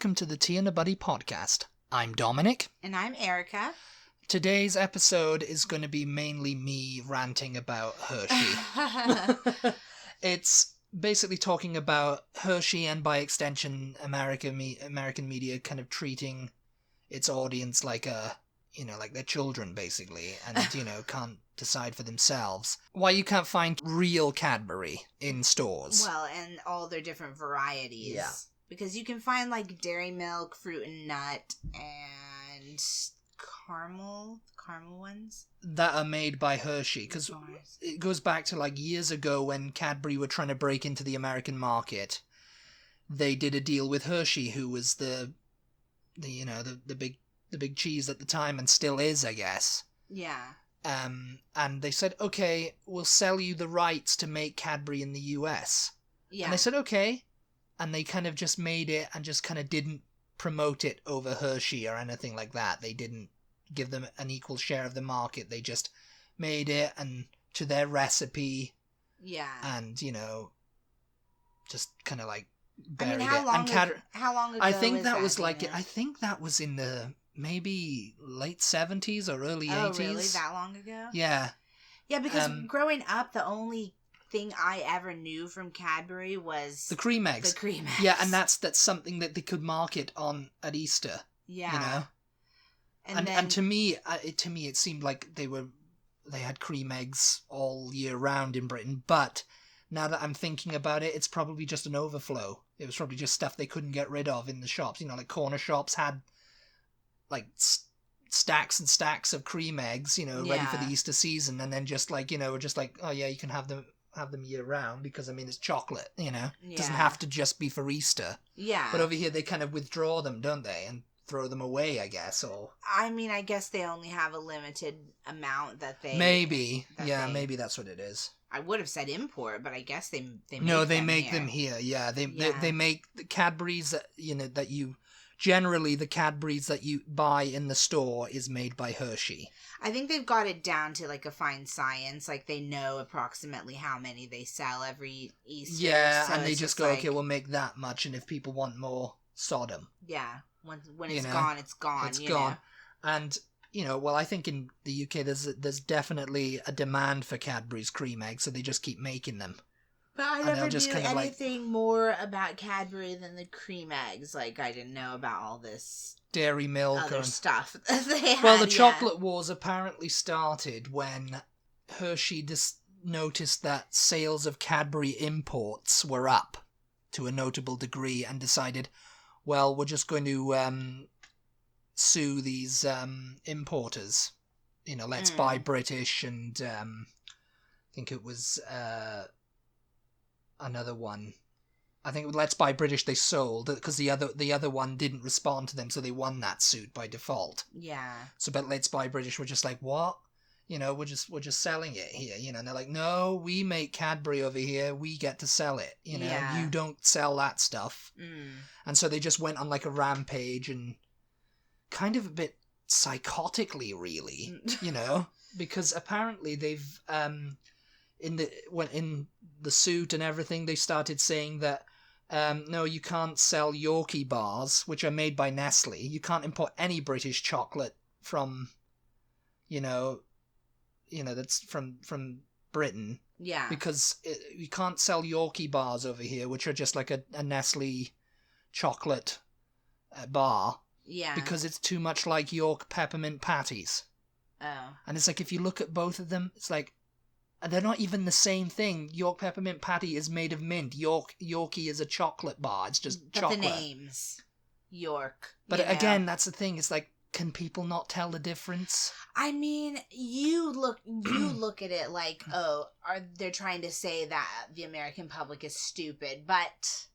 welcome to the Tea and a Butty podcast. I'm Dominic. And I'm Erica. Today's episode is going to be mainly me ranting about Hershey. It's basically talking about Hershey and by extension American media kind of treating its audience like like their children basically, and can't decide for themselves. Why you can't find real Cadbury in stores. Well, and all their different varieties. Yeah. Because you can find like dairy milk, fruit and nut, and caramel ones. That are made by Hershey, because it goes back to like years ago when Cadbury were trying to break into the American market. They did a deal with Hershey, who was the big cheese at the time and still is, I guess. Yeah. And they said, okay, we'll sell you the rights to make Cadbury in the US. Yeah. And they said, okay. And they kind of just made it and just kind of didn't promote it over Hershey or anything like that. They didn't give them an equal share of the market. They just made it and to their recipe. Yeah. And, just kind of like buried it. How long ago I think was that was do like, you know? I think that was in the maybe late 70s or early 80s. Oh, really? That long ago? Yeah. Yeah, because growing up, the only thing I ever knew from Cadbury was the cream eggs. The cream eggs. Yeah, and that's something that they could market on at Easter. Yeah. And to me, it seemed like they had cream eggs all year round in Britain. But now that I'm thinking about it, it's probably just an overflow. It was probably just stuff they couldn't get rid of in the shops. Like corner shops had like stacks and stacks of cream eggs, ready for the Easter season, and then just like oh yeah, you can have them year round because it's chocolate. It doesn't have to just be for Easter. Yeah. But over here they kind of withdraw them, don't they, and throw them away, I guess. Or I guess they only have a limited amount that they maybe that's what it is. I would have said import, but I guess they make them here. Yeah, they make the Cadbury's that you generally the Cadbury's that you buy in the store is made by Hershey. I think they've got it down to like a fine science. Like they know approximately how many they sell every Easter. Yeah, so and they just go, like, okay, we'll make that much, and if people want more, sod them. Yeah, when it's gone, it's gone. It's gone. And I think in the UK there's definitely a demand for Cadbury's cream eggs, so they just keep making them. But I never knew anything more about Cadbury than the cream eggs. Like, I didn't know about all this dairy milk other stuff they had. Well, the chocolate wars apparently started when Hershey noticed that sales of Cadbury imports were up to a notable degree and decided, well, we're just going to sue these importers. Let's Buy British, and I think it was another one. I think Let's Buy British they sold because the other one didn't respond to them, so they won that suit by default. Yeah. So, but Let's Buy British were just like, what? We're just selling it here. And they're like, no, we make Cadbury over here. We get to sell it. You don't sell that stuff. And so they just went on like a rampage and kind of a bit psychotically, really. Because apparently they've in the suit and everything, they started saying that no, you can't sell Yorkie bars, which are made by Nestle. You can't import any British chocolate from, that's from Britain. Yeah. Because you can't sell Yorkie bars over here, which are just like a Nestle chocolate bar. Yeah. Because it's too much like York peppermint patties. Oh. And it's like, if you look at both of them, it's like, they're not even the same thing. York peppermint patty is made of mint. Yorkie is a chocolate bar. It's just chocolate. But the names. York. But again, that's the thing. It's like, can people not tell the difference? You look at it like, they're trying to say that the American public is stupid, but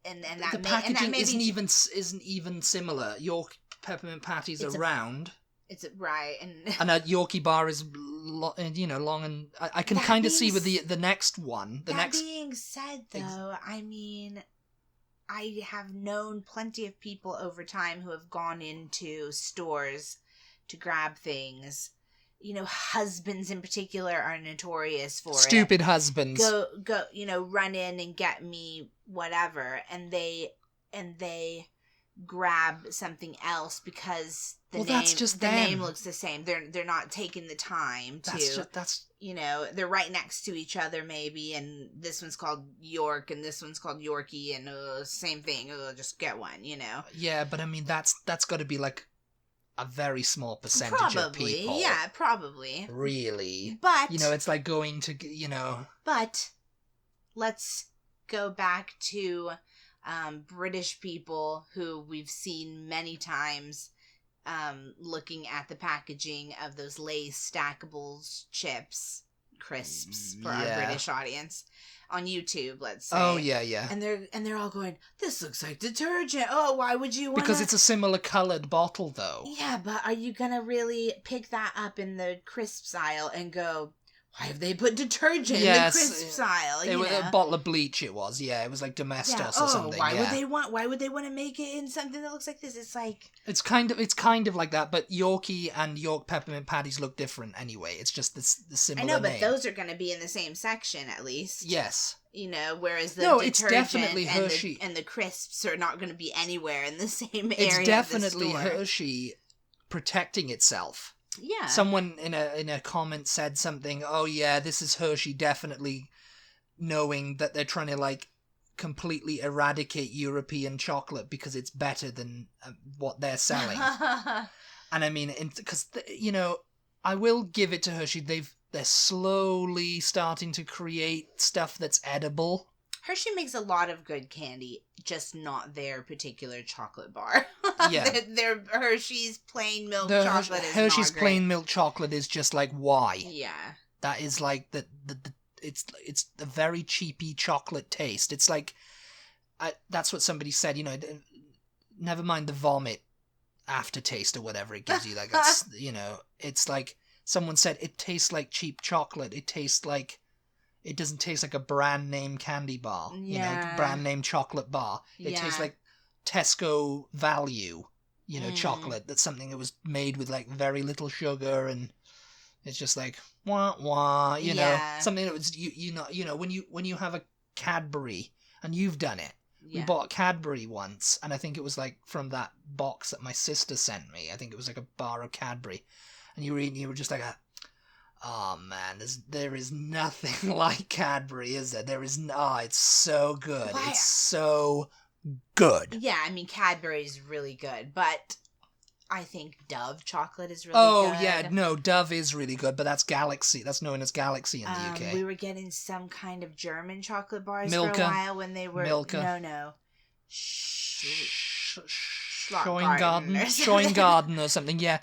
and that the packaging isn't even similar. York peppermint patties are round. It's right, and a Yorkie bar is long, and I can kind of see with the next one. That being said, though, I have known plenty of people over time who have gone into stores to grab things. Husbands in particular are notorious for stupid husbands. Go, run in and get me whatever, and they and they grab something else because that's just them. name looks the same. They're not taking the time to. That's you know, they're right next to each other maybe, and this one's called York and this one's called Yorkie, and same thing. Just get one, you know. Yeah, but I mean that's got to be like a very small percentage probably, of people. Yeah, probably. Really, but you know, it's like going to But let's go back to British people who we've seen many times looking at the packaging of those Lay's stackables chips, crisps for our British audience on YouTube, let's say. Oh yeah. And they're all going, this looks like detergent. Oh, why would you want Because it's a similar colored bottle though. Yeah, but are you gonna really pick that up in the crisps aisle and go, why have they put detergent in the crisps aisle? It was a bottle of bleach. It was, it was like Domestos or something. Why would they want to make it in something that looks like this? It's like it's kind of like that. But Yorkie and York peppermint patties look different anyway. It's just the similar. I know, but name. those are going to be in the same section at least. Yes. You know, whereas the detergent it's definitely Hershey and the crisps are not going to be anywhere in the same area. It's definitely of the store. Hershey protecting itself. Yeah. Someone in a comment said something, oh yeah, this is Hershey definitely knowing that they're trying to like completely eradicate European chocolate because it's better than what they're selling. And I mean, because, you know, I will give it to Hershey. They're slowly starting to create stuff that's edible. Hershey makes a lot of good candy, just not their particular chocolate bar. Yeah. their Hershey's plain milk chocolate is Hershey's not great. plain milk chocolate is just like, why? Yeah. That is like it's a very cheapy chocolate taste. It's like, that's what somebody said, you know, never mind the vomit aftertaste or whatever it gives you. Like, that's, you know, it's like, someone said it tastes like cheap chocolate. It tastes like, it doesn't taste like a brand name candy bar, you know, brand name chocolate bar. It tastes like Tesco value, you know, chocolate. That's something that was made with like very little sugar, and it's just like wah wah, you know, something that was you know when you have a Cadbury, and you've done it. We bought Cadbury once, and I think it was like from that box that my sister sent me. I think it was like a bar of Cadbury, and you were just like oh man, there is nothing like Cadbury, is there? There is it's so good. Why? It's so good. Yeah, I mean Cadbury is really good, but I think Dove chocolate is really good. Oh yeah, no, Dove is really good, but that's Galaxy. That's known as Galaxy in the UK. We were getting some kind of German chocolate bars Milka. for a while when they were Milka. No. Schoengarten or something. Yeah.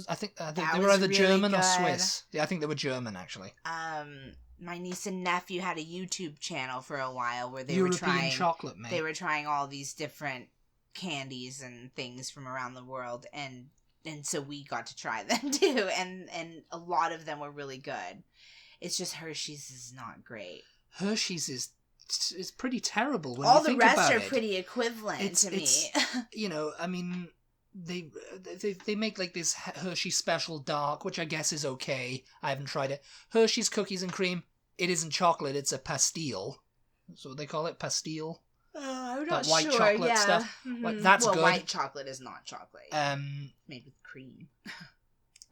I think they were either really German or Swiss. Yeah, I think they were German, actually. My niece and nephew had a YouTube channel for a while where they European were trying chocolate, mate. They were trying all these different candies and things from around the world, and so we got to try them too, and a lot of them were really good. It's just Hershey's is not great. Hershey's is pretty terrible when all you think the rest about are it. Pretty equivalent to me. You know, I mean, they make like this Hershey Special Dark, which I guess is okay. I haven't tried it. Hershey's Cookies and Cream. It isn't chocolate. It's a pastille. That's what they call it, pastille. I'm not white sure. chocolate stuff. Mm-hmm. That's good. White chocolate is not chocolate. Made with cream.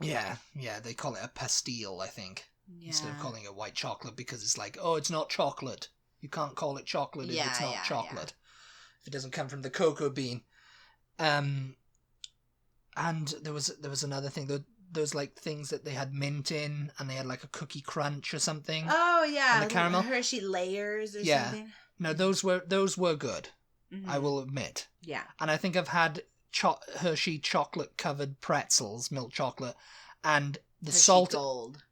Yeah. They call it a pastille, I think, instead of calling it white chocolate, because it's like, oh, it's not chocolate. You can't call it chocolate if it's not chocolate. If it doesn't come from the cocoa bean. And there was another thing. There was like things that they had mint in, and they had like a cookie crunch or something. Oh yeah, and the caramel Hershey layers or something. No, those were good. Mm-hmm. I will admit. Yeah. And I think I've had Hershey chocolate covered pretzels, milk chocolate, and the Hershey salt Gold.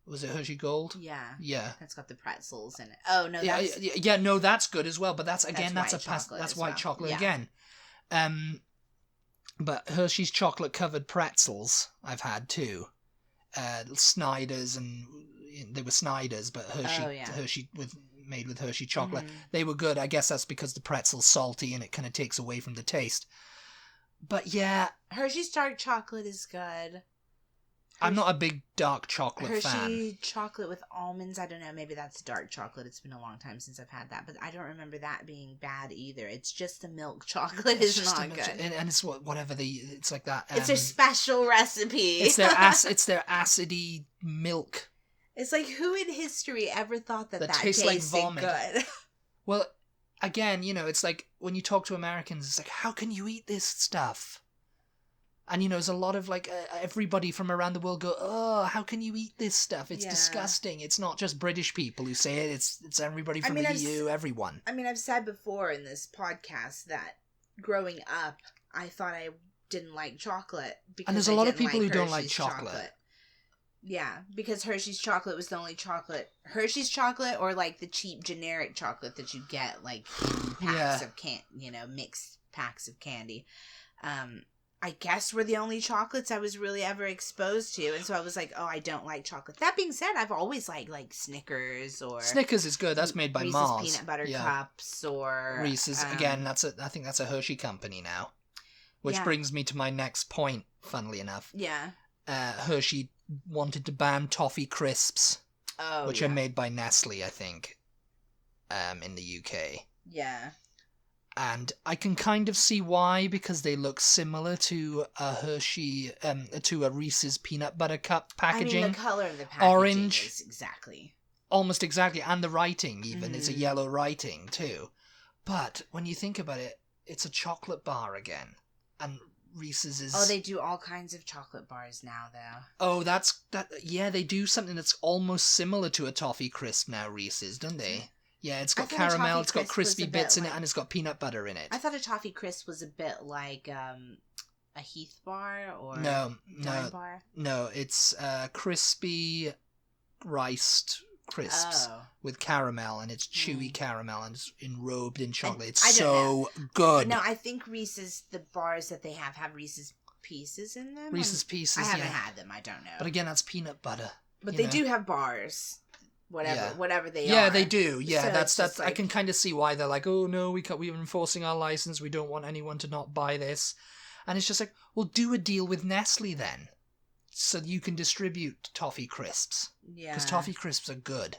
Was it Hershey Gold? Yeah. Yeah. That's got the pretzels in it. Oh no. No, that's good as well. But that's white chocolate again. But Hershey's chocolate covered pretzels I've had too. Snyder's, and they were Snyder's, but Hershey made with Hershey chocolate. Mm-hmm. They were good. I guess that's because the pretzel's salty and it kind of takes away from the taste. But yeah, Hershey's dark chocolate is good. I'm not a big dark chocolate Hershey fan. chocolate with almonds. I don't know. Maybe that's dark chocolate. It's been a long time since I've had that, but I don't remember that being bad either. It's just the milk chocolate is not good, and it's whatever it's like that. It's their special recipe. It's their acidy milk. It's like, who in history ever thought that tastes like vomit? Good? Well, again, it's like when you talk to Americans, it's like, how can you eat this stuff? And, there's a lot of, like, everybody from around the world go, oh, how can you eat this stuff? It's disgusting. It's not just British people who say it. It's everybody from the EU, everyone. I mean, I've said before in this podcast that growing up, I thought I didn't like chocolate. And there's a lot of people who don't like chocolate. Yeah, because Hershey's chocolate was the only chocolate. Hershey's chocolate or, like, the cheap generic chocolate that you get, like, in packs of mixed packs of candy. I guess were the only chocolates I was really ever exposed to, and so I was like, oh, I don't like chocolate. That being said, I've always liked, like, Snickers or... Snickers is good. That's made by Reese's Mars. Peanut Butter Cups or... Reese's, again, I think that's a Hershey company now. Which brings me to my next point, funnily enough. Yeah. Hershey wanted to ban toffee crisps, which are made by Nestle, I think, in the UK. Yeah. And I can kind of see why, because they look similar to a Hershey, to a Reese's peanut butter cup packaging. I mean, the color of the packaging orange, is exactly. Almost exactly, and the writing even is a yellow writing too. But when you think about it, it's a chocolate bar again, and Reese's is... Oh, they do all kinds of chocolate bars now, though. Oh, that. Yeah, they do something that's almost similar to a toffee crisp now, Reese's, don't they? Yeah, it's got caramel, it's got crispy bits in it, and it's got peanut butter in it. I thought a toffee crisp was a bit like a Heath bar or Dime bar. No, it's crispy riced crisps with caramel, and it's chewy caramel, and it's enrobed in chocolate. It's so good. No, I think Reese's, the bars that they have Reese's Pieces in them. Reese's Pieces, I haven't had them, I don't know. But again, that's peanut butter. But they do have bars. Whatever they are. Yeah, they do. Yeah, so that's like... I can kind of see why they're like, oh no, we're enforcing our license. We don't want anyone to not buy this. And it's just like, well, do a deal with Nestle then, so you can distribute toffee crisps. Yeah, because toffee crisps are good.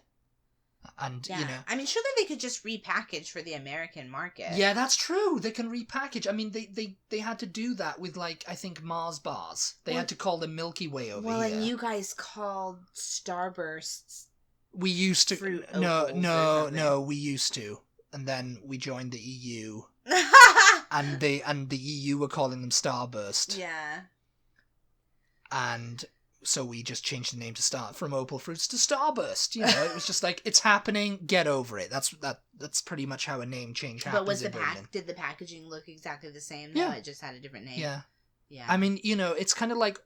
And I mean, surely they could just repackage for the American market. Yeah, that's true. They can repackage. I mean, they had to do that with, like, I think Mars bars. They had to call them Milky Way over here. Well, and you guys called Starbursts. We used to. No, we used to. And then we joined the EU. and the EU were calling them Starburst. Yeah. And so we just changed the name from Opal Fruits to Starburst. It was just like, it's happening, get over it. That's pretty much how a name change happens. But did the packaging look exactly the same? No, it just had a different name. Yeah. Yeah. I mean, it's kind of like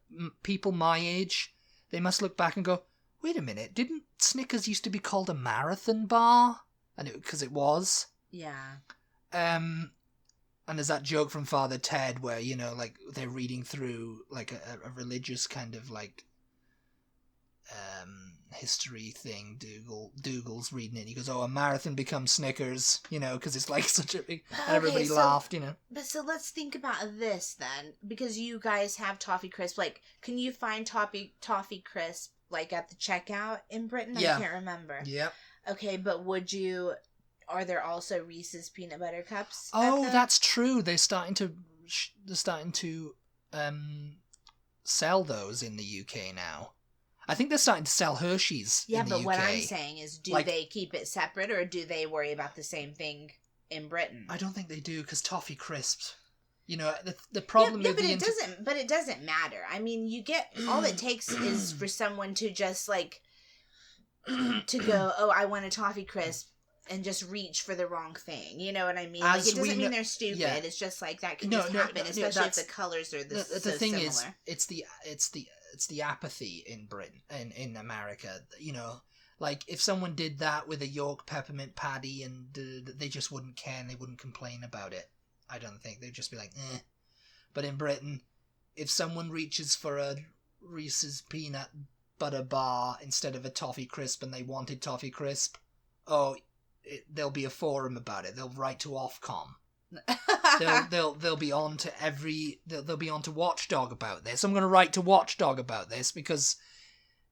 people my age, they must look back and go, wait a minute, didn't Snickers used to be called a marathon bar? And because it was. Yeah. And there's that joke from Father Ted where, like, they're reading through, like, a religious kind of, like, history thing. Dougal's reading it, and he goes, oh, a marathon becomes Snickers, because it's, like, such a big... And everybody laughed, But so let's think about this, then, because you guys have Toffee Crisp. Like, can you find Toffee Crisp, like, at the checkout in Britain? Yeah. I can't remember. Yep. Okay, but are there also Reese's peanut butter cups? Oh, that's true. They're starting to sell those in the UK now. I think they're starting to sell Hershey's in the UK. Yeah, but what I'm saying is, do they keep it separate, or do they worry about the same thing in Britain? I don't think they do, because Toffee Crisps, the problem with but it doesn't matter. I mean, you get, all it takes is for someone to just, like, to go, oh, I want a Toffee Crisp, and just reach for the wrong thing. You know what I mean? Like, it doesn't mean they're stupid. Yeah. It's just like that can happen, especially if the colors are the thing similar. Is, it's the apathy in Britain and in America. Like, if someone did that with a York peppermint patty, and they just wouldn't care and they wouldn't complain about it. I don't think they'd just be like, eh. But in Britain, if someone reaches for a Reese's peanut butter bar instead of a Toffee Crisp, and they wanted Toffee Crisp, there'll be a forum about it. They'll write to Ofcom. They'll be on to they'll be on to Watchdog about this. I'm going to write to Watchdog about this because,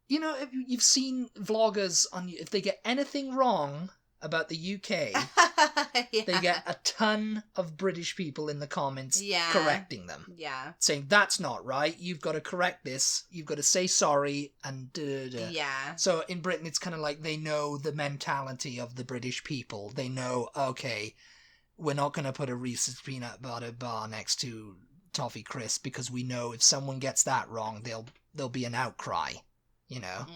you know, if you've seen vloggers if they get anything wrong about the UK, Yeah. they get a ton of British people in the comments correcting them. Yeah. Saying, that's not right, you've got to correct this, you've got to say sorry, and da-da-da. Yeah. So in Britain, it's kind of like they know the mentality of the British people. They know, okay, we're not going to put a Reese's Peanut Butter bar next to Toffee Crisp because we know if someone gets that wrong, there'll be an outcry, you know?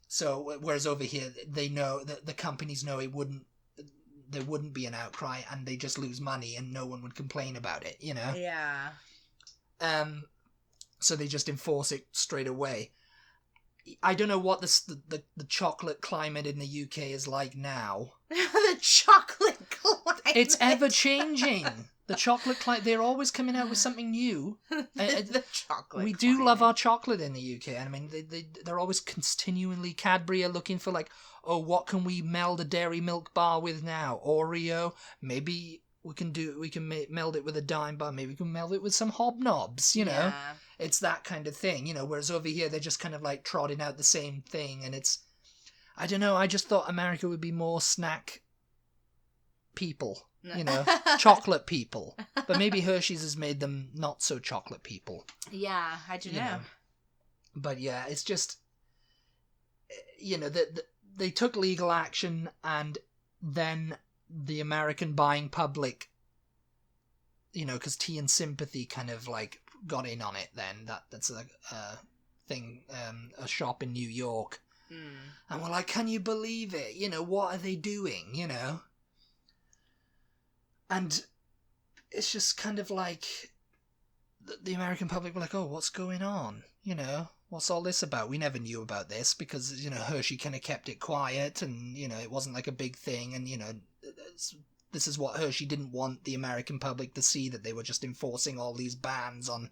So, whereas over here, they know that the companies know there wouldn't be an outcry, and they just lose money, and no one would complain about it, you know? Yeah. So they just enforce it straight away. I don't know what the chocolate climate in the UK is like now. The chocolate climate. It's ever changing. The chocolate climate, they're always coming out with something new. The chocolate We do love our chocolate in the UK. And I mean, they're always continually, Cadbury are looking for like, oh, what can we meld a dairy milk bar with now? Oreo? Maybe we can meld it with a dime bar. Maybe we can meld it with some hobnobs, you know? Yeah. It's that kind of thing, you know, whereas over here they're just kind of like trotting out the same thing, and it's, I don't know, I just thought America would be more snack people, you know, chocolate people. But maybe Hershey's has made them not so chocolate people. Yeah, I don't know. But yeah, it's just, you know, they took legal action, and then the American buying public, you know, because Tea and Sympathy kind of like got in on it then. That's a thing, a shop in New York. And we're like, can you believe it? You know, what are they doing, you know? And it's just kind of like the American public were like, oh, what's going on? You know, what's all this about? We never knew about this because, you know, Hershey kind of kept it quiet, and, you know, it wasn't like a big thing. And, you know, this is what Hershey didn't want the American public to see, that they were just enforcing all these bans on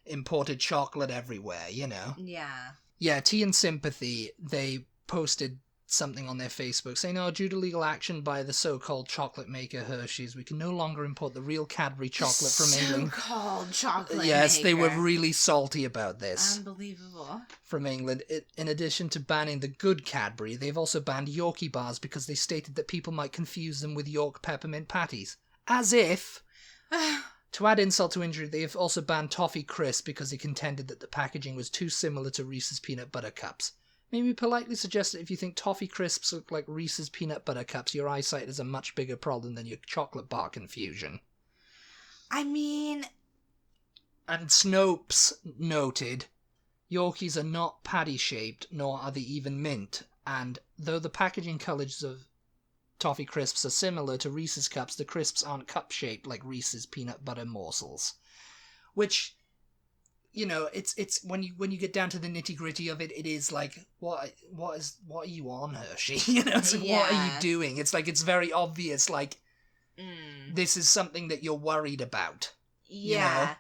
imported chocolate everywhere, you know? Yeah. Yeah, Tea and Sympathy, they posted something on their Facebook saying, oh, due to legal action by the so-called chocolate maker Hershey's, we can no longer import the real Cadbury chocolate from England. So-called chocolate Yes, maker. they were really salty about this. Unbelievable. From England. In addition to banning the good Cadbury, they've also banned Yorkie bars because they stated that people might confuse them with York peppermint patties. As if... To add insult to injury, they have also banned Toffee Crisp because they contended that the packaging was too similar to Reese's Peanut Butter Cups. Maybe politely suggest that if you think Toffee Crisps look like Reese's Peanut Butter Cups, your eyesight is a much bigger problem than your chocolate bar confusion. I mean... And Snopes noted, Yorkies are not patty-shaped, nor are they even mint, and though the packaging colours of Toffee Crisps are similar to Reese's Cups, the crisps aren't cup-shaped like Reese's peanut butter morsels. Which, you know, it's when you get down to the nitty-gritty of it, it is like, what are you on, Hershey? You know, it's like, what are you doing? It's like, it's very obvious, like, this is something that you're worried about. Yeah. You know?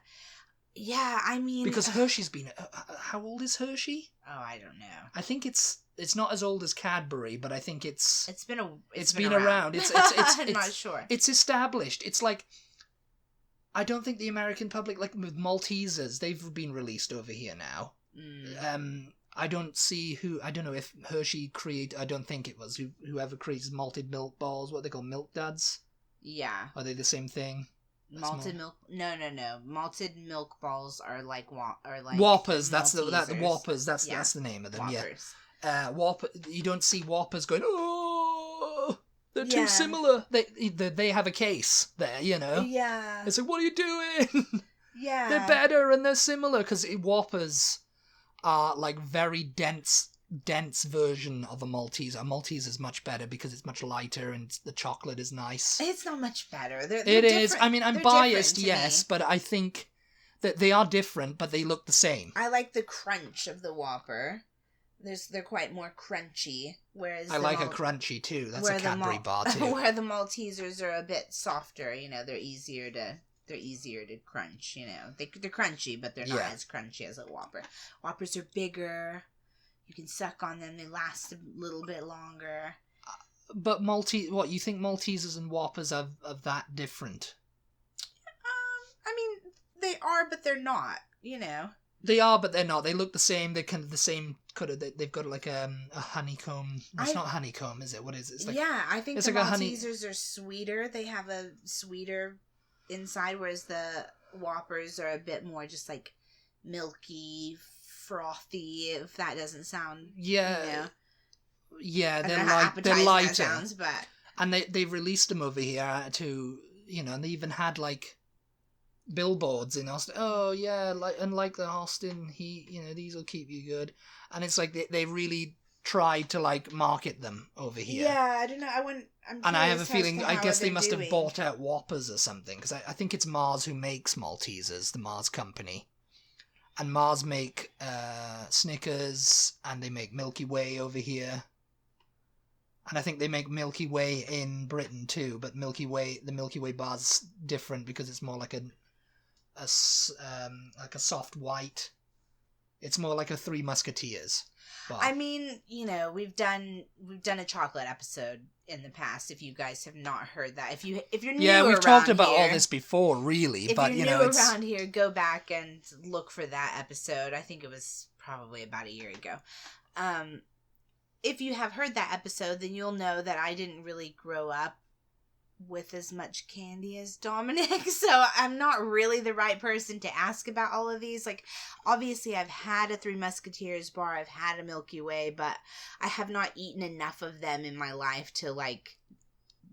Yeah, I mean... Because Hershey's been... how old is Hershey? Oh, I don't know. I think it's not as old as Cadbury, but I think it's been around. It's I'm not sure. It's established. It's like, I don't think the American public, like with Maltesers, they've been released over here now. I don't know if Hershey I don't think it was whoever creates malted milk balls, what they call milk duds. Yeah. Are they the same thing? Malted milk? No. Malted milk balls are like Whoppers. That's Maltesers. Whoppers. That's the name of them. Whoppers. Yeah. Whopper. You don't see Whoppers going, oh, they're too similar. They have a case there, you know. Yeah. It's like, what are you doing? Yeah. They're better and they're similar because Whoppers are like very dense version of a Maltese. A Maltese is much better because it's much lighter and the chocolate is nice. It's not much better. They're it is. I mean, I'm they're biased, yes, but I think that they are different, but they look the same. I like the crunch of the Whopper. They're quite more crunchy, whereas I like a crunchy too. That's a Cadbury bar too. Where the Maltesers are a bit softer, you know, they're easier to crunch, you know. They're crunchy, but they're not as crunchy as a Whopper. Whoppers are bigger. You can suck on them. They last a little bit longer. But you think Maltesers and Whoppers are that different? they are, but they're not, They are, but they're not. They look the same. They're kind of the same colour. They've got like a honeycomb. It's not honeycomb, is it? What is it? It's like, I think the Maltesers are sweeter. They have a sweeter inside, whereas the Whoppers are a bit more just like milky, frothy. If that doesn't sound, yeah, they're lighter. Sounds, but and they've released them over here to and they even had like billboards in Austin. Oh yeah, like the Austin heat, these will keep you good. And it's like they really tried to like market them over here. Yeah, I don't know. And I have a feeling, I guess they must have bought out Whoppers or something, because I think it's Mars who makes Maltesers, the Mars company. And Mars make Snickers, and they make Milky Way over here. And I think they make Milky Way in Britain too, but the Milky Way bar's different because it's more like a soft white. It's more like a Three Musketeers bar. I mean, we've done a chocolate episode in the past. If you guys have not heard that, if you're new, we've talked about all this before, really. If but you're new around here, go back and look for that episode. I think it was probably about a year ago. If you have heard that episode, then you'll know that I didn't really grow up with as much candy as Dominic, so I'm not really the right person to ask about all of these. Like, obviously I've had a Three Musketeers bar, I've had a Milky Way, but I have not eaten enough of them in my life to like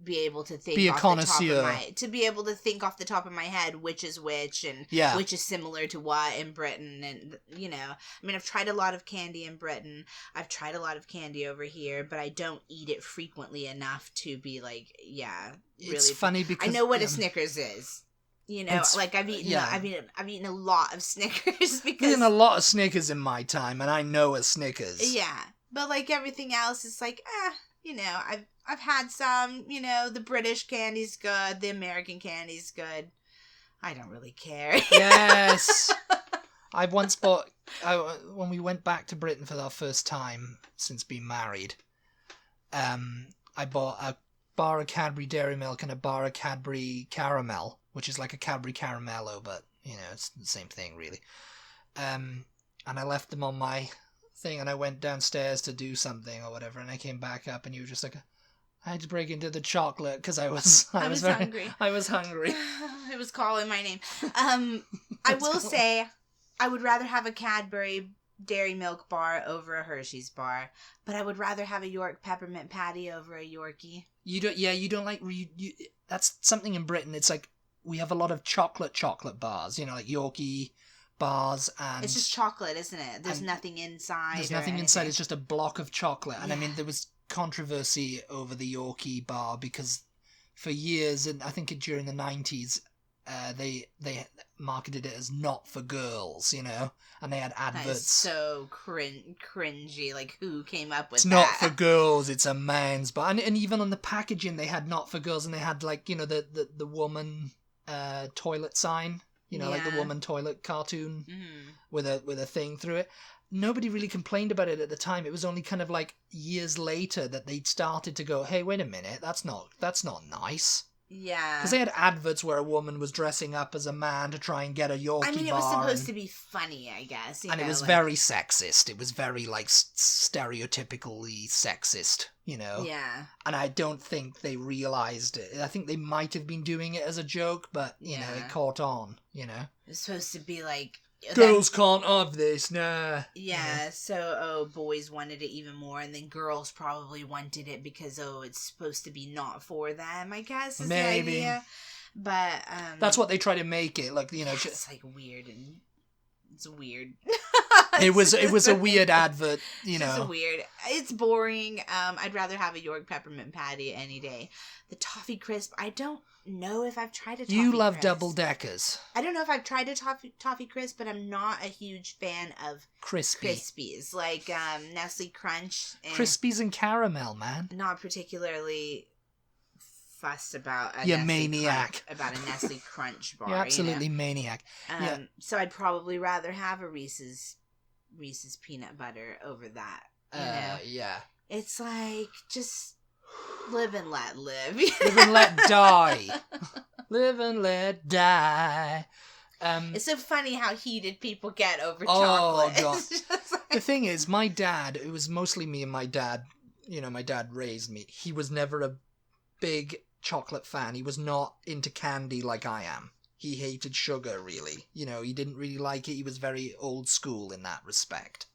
be able to think to be able to think off the top of my head which is which and which is similar to what in Britain. And I mean, I've tried a lot of candy in Britain, I've tried a lot of candy over here, but I don't eat it frequently enough to be like, really. It's funny because I know what a Snickers is. Like I've eaten a lot of Snickers because I've eaten a lot of Snickers in my time, and I know a Snickers. Yeah, but like everything else, it's like I've had some. The British candy's good, the American candy's good. I don't really care. Yes, I once bought when we went back to Britain for our first time since being married. I bought a bar of Cadbury Dairy Milk and a bar of Cadbury Caramel, which is like a Cadbury Caramello, but it's the same thing really. And I left them on my thing, and I went downstairs to do something or whatever, and I came back up, and you were just like, I had to break into the chocolate because I was hungry. I was hungry. It was calling my name. I will say, I would rather have a Cadbury Dairy Milk bar over a Hershey's bar, but I would rather have a York Peppermint Patty over a Yorkie. You don't like that's something in Britain. It's like we have a lot of chocolate bars, like Yorkie bars, and it's just chocolate, isn't it? There's nothing inside. There's nothing inside. It's just a block of chocolate. And I mean, there was controversy over the Yorkie bar because for years, and I think during the 90s, they marketed it as not for girls, and they had adverts. That is so cringy. Like, who came up with that? It's not for girls, it's a man's bar. And even on the packaging, they had not for girls, and they had like, the woman toilet sign, like the woman toilet cartoon with a thing through it. Nobody really complained about it at the time. It was only kind of like years later that they'd started to go, hey, wait a minute, that's not nice. Yeah. Because they had adverts where a woman was dressing up as a man to try and get a Yorkie bar. I mean, it was supposed to be funny, I guess. And it was very sexist. It was very, like, stereotypically sexist, Yeah. And I don't think they realized it. I think they might have been doing it as a joke, but, it caught on, It was supposed to be like, girls can't have this, nah. Yeah, so, boys wanted it even more, and then girls probably wanted it because, it's supposed to be not for them, I guess, is maybe. the idea. But, that's what they try to make it, like, it's, like, weird, and it's weird. It was a weird advert, It's weird. It's boring. I'd rather have a York Peppermint Patty any day. The Toffee Crisp, I don't know if I've tried a Toffee You love Crisp. double deckers. I don't know if I've tried a Toffee Crisp, but I'm not a huge fan of Crispies. Like Nestle Crunch. Crispies and caramel, man. Not particularly fussed about a Nestle Crunch bar. You're absolutely maniac. So I'd probably rather have a Reese's peanut butter over that. Yeah. It's like, just live and let live. Live and let die. Live and let die. It's so funny how heated people get over chocolate. Oh, God. The thing is, my dad, it was mostly me and my dad, my dad raised me. He was never a big chocolate fan. He was not into candy like I am. He hated sugar, really. He didn't really like it. He was very old school in that respect.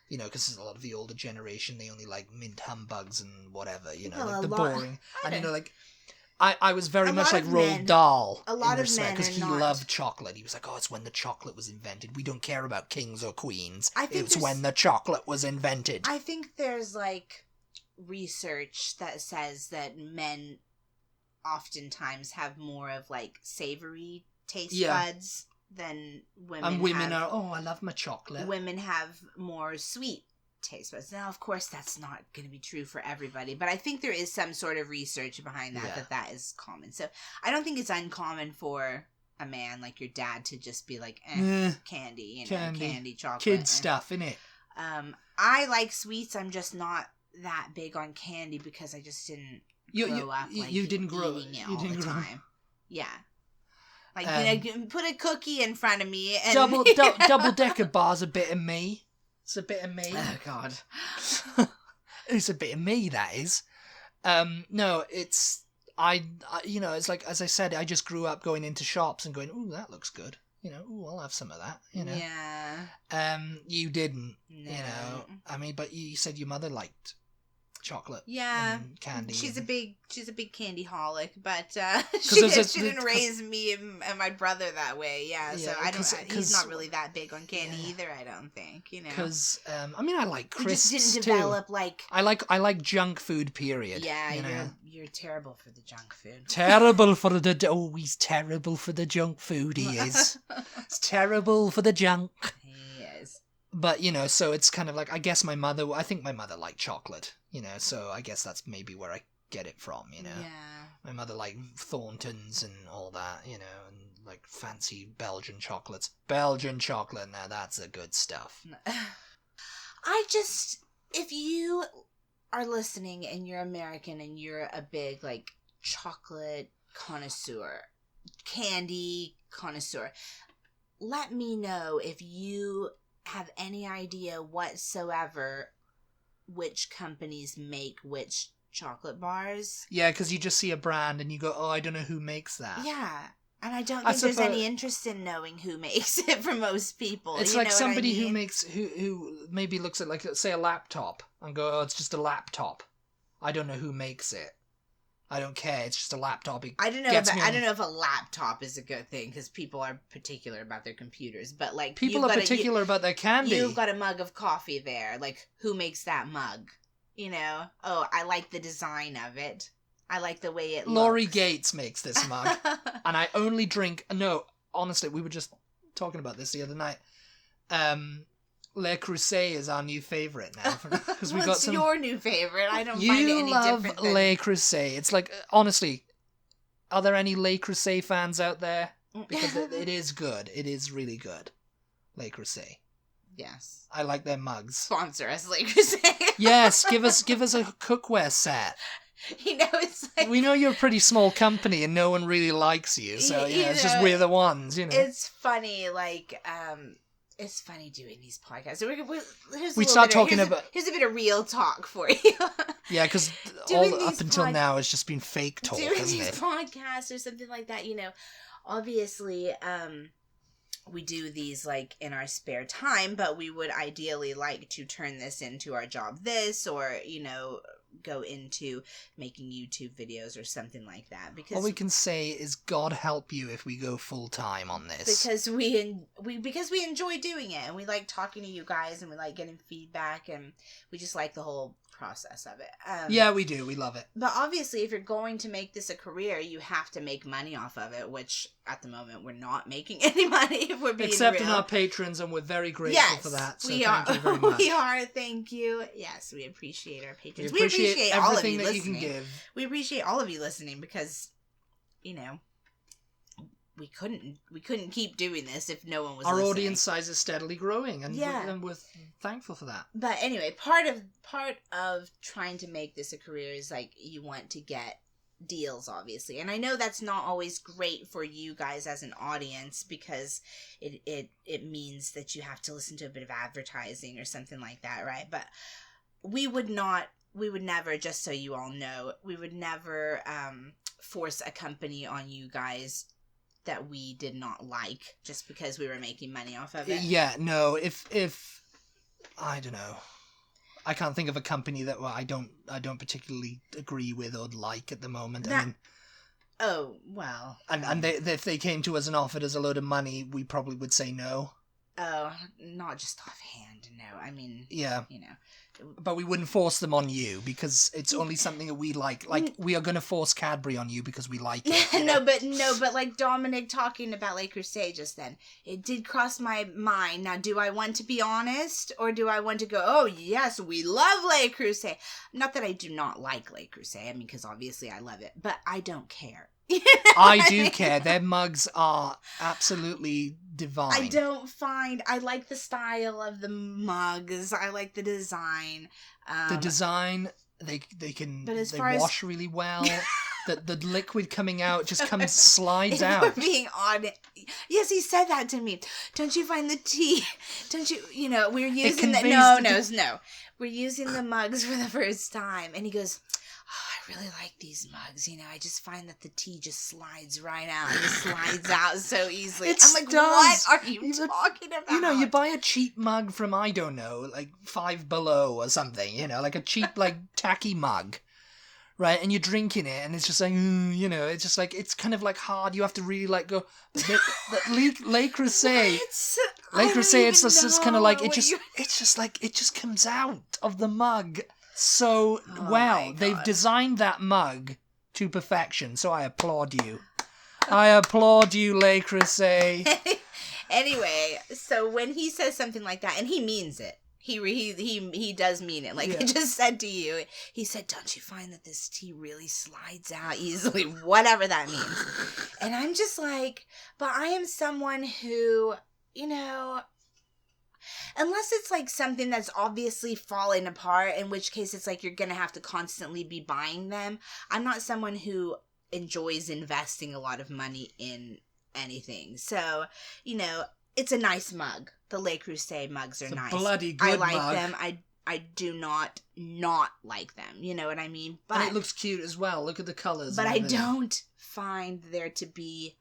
Because a lot of the older generation, they only like mint humbugs and whatever, like the boring. And, I was very much like Roald Dahl. A lot of men because he loved chocolate. He was like, it's when the chocolate was invented. We don't care about kings or queens. It's when the chocolate was invented. I think there's, like, research that says that men oftentimes have more of, like, savory taste buds than women. And women are, I love my chocolate. Women have more sweet taste buds. Now, of course, that's not going to be true for everybody, but I think there is some sort of research behind that is common. So I don't think it's uncommon for a man like your dad to just be like, candy, candy, chocolate. Kid stuff, innit? I like sweets. I'm just not that big on candy because I just didn't grow up you didn't grow eating it all the time. Yeah. Like, put a cookie in front of me and double-decker bar's a bit of me. It's a bit of me. Oh, God. It's a bit of me, that is. No, it's... it's like, as I said, I just grew up going into shops and going, ooh, that looks good. I'll have some of that, Yeah. You didn't, No. I mean, but you said your mother liked chocolate and candy. She's a big candy holic, but she didn't raise me and my brother that way. So he's not really that big on candy either, I don't think, because I like crisps. We just didn't develop like I like junk food, period. You're terrible for the junk food. Terrible for the he's terrible for the junk food, he is. It's terrible for the junk. He is. But, so it's kind of like, I think my mother liked chocolate, so I guess that's maybe where I get it from, Yeah. My mother liked Thorntons and all that, and like fancy Belgian chocolates. Belgian chocolate, now that's the good stuff. If you are listening and you're American and you're a big, like, chocolate connoisseur, candy connoisseur, let me know if you have any idea whatsoever which companies make which chocolate bars. Yeah, because you just see a brand and you go, I don't know who makes that. Yeah, and I don't think there's any interest in knowing who makes it for most people. It's like somebody who makes, who maybe looks at, like, say a laptop and go, it's just a laptop. I don't know who makes it. I don't care. It's just a laptop. I don't know if a laptop is a good thing because people are particular about their computers. But like people are particular about their candy. You've got a mug of coffee there. Like, who makes that mug? Oh, I like the design of it. I like the way it looks. Laurie Gates makes this mug, and I only drink. No, honestly, we were just talking about this the other night. Le Creuset is our new favorite now. What's your new favorite? I don't find it any different. You love Le Creuset. It's like, honestly, are there any Le Creuset fans out there? Because it is good. It is really good. Le Creuset. Yes. I like their mugs. Sponsor us, Le Creuset. Yes, give us a cookware set. It's like... We know you're a pretty small company and no one really likes you, so, it's just we're the ones, It's funny, like, it's funny doing these podcasts. Here's a bit of real talk for you. Yeah, because up until now it's just been fake talk, doing hasn't these it? podcasts or something like that, obviously, we do these like in our spare time, but we would ideally like to turn this into our job or, go into making YouTube videos or something like that. Because all we can say is God help you if we go full time on this. Because we enjoy doing it and we like talking to you guys and we like getting feedback and we just like the whole process of it. Yeah, we do. We love it. But obviously, if you're going to make this a career, you have to make money off of it, which at the moment we're not making any money. If we're being Except real. in our patrons, and we're very grateful for that. So we thank are. you very much. We are. Thank you. Yes, we appreciate our patrons. We appreciate all of you that listening. You can give. We appreciate all of you listening because, we couldn't keep doing this if no one was listening. Our audience size is steadily growing, and we're thankful for that. But anyway, part of trying to make this a career is like you want to get deals, obviously. And I know that's not always great for you guys as an audience, because it means that you have to listen to a bit of advertising or something like that, right? But we would never, just so you all know, we would never force a company on you guys that we did not like just because we were making money off of it. Yeah, no, if I don't know. I can't think of a company that I don't particularly agree with or like at the moment. Oh, well. And if they came to us and offered us a load of money, we probably would say no. Oh, not just offhand, no. I mean, yeah. You know. But we wouldn't force them on you because it's only something that we like. Like, we are going to force Cadbury on you because we like it. No, but like Dominic talking about Le Creuset just then, it did cross my mind. Now, do I want to be honest, or do I want to go, oh, yes, we love Le Creuset? Not that I do not like Le Creuset, I mean, because obviously I love it, but I don't care. I do care. Their mugs are absolutely divine. I like the style of the mugs. I like the design. The design, they wash really well. The liquid coming out just slides out. We're being honest. Yes, he said that to me. Don't you find the tea? Don't you, we're using No. We're using the mugs for the first time. And he goes, oh, I really like these mugs. I just find that the tea just slides right out. It just slides out so easily. I'm like, what are you talking about? You buy a cheap mug from, I don't know, like Five Below or something, like a cheap, like, tacky mug. Right, and you're drinking it, and it's just like, it's just like, it's kind of like hard. You have to really like go. Le Creuset, it's just kind of like it just comes out of the mug so well. They've designed that mug to perfection. So I applaud you. I applaud you, Le Creuset. Anyway, so when he says something like that, and he means it. He does mean it. Like I just said to you, he said, don't you find that this tea really slides out easily? Whatever that means. And I'm just like, but I am someone who, unless it's like something that's obviously falling apart, in which case it's like you're going to have to constantly be buying them. I'm not someone who enjoys investing a lot of money in anything. So, it's a nice mug. The Le Creuset mugs are nice. Bloody good I like mug. them. I do not like them. You know what I mean? But, and it looks cute as well. Look at the colours. But I don't find there to be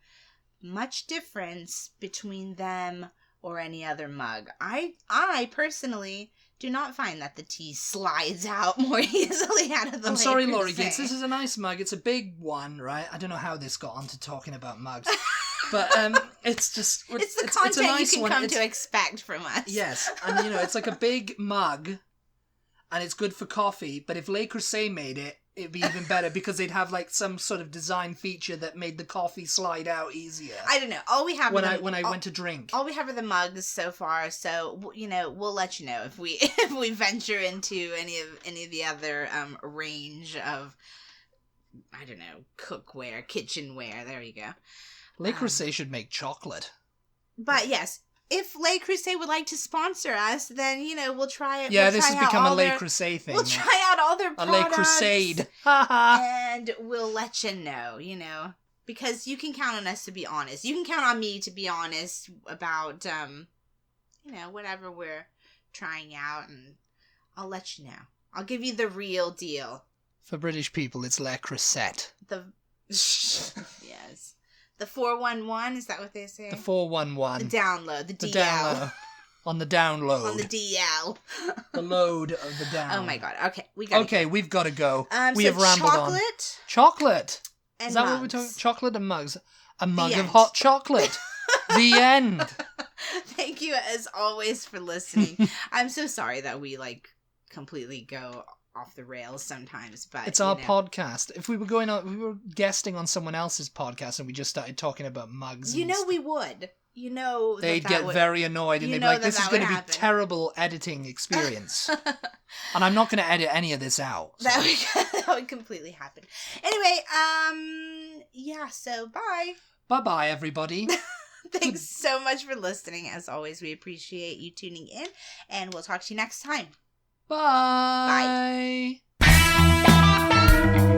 much difference between them or any other mug. I personally do not find that the tea slides out more easily out of the I'm Le sorry, Creuset. Laurie Gates. This is a nice mug. It's a big one, right? I don't know how this got onto talking about mugs. But it's just... It's the content a nice you can come to expect from us. Yes, and it's like a big mug, and it's good for coffee, but if Le Creuset made it, it'd be even better because they'd have like some sort of design feature that made the coffee slide out easier. I don't know. All we have when I went to drink. All we have are the mugs so far, so we'll let you know if we venture into any of the other range of, I don't know, cookware, kitchenware. There you go. Le Creuset should make chocolate. But yes, if Le Creuset would like to sponsor us, then, we'll try it. Yeah, this has become a Le Creuset thing. We'll try out all their products. A Le Creuset. And we'll let you know, because you can count on us to be honest. You can count on me to be honest about, whatever we're trying out, and I'll let you know. I'll give you the real deal. For British people, it's Le Creuset. Yes. The 411, is that what they say? The 411. The download, the DL. The download. On the download. On the DL. The load of the down. Oh my god. Okay, we've got to go. We have rambled on. Chocolate. And is that mugs. what we're talking? Chocolate and mugs. A mug of hot chocolate. The end. Thank you as always for listening. I'm so sorry that we completely go off the rails sometimes, but it's our podcast. If we were guesting on someone else's podcast and we just started talking about mugs, we would. They'd get very annoyed and they'd be like, this is going to be terrible editing experience. And I'm not going to edit any of this out. So. That would completely happen. Anyway, so bye. Bye-bye, everybody. Thanks so much for listening. As always, we appreciate you tuning in, and we'll talk to you next time. Bye. Bye.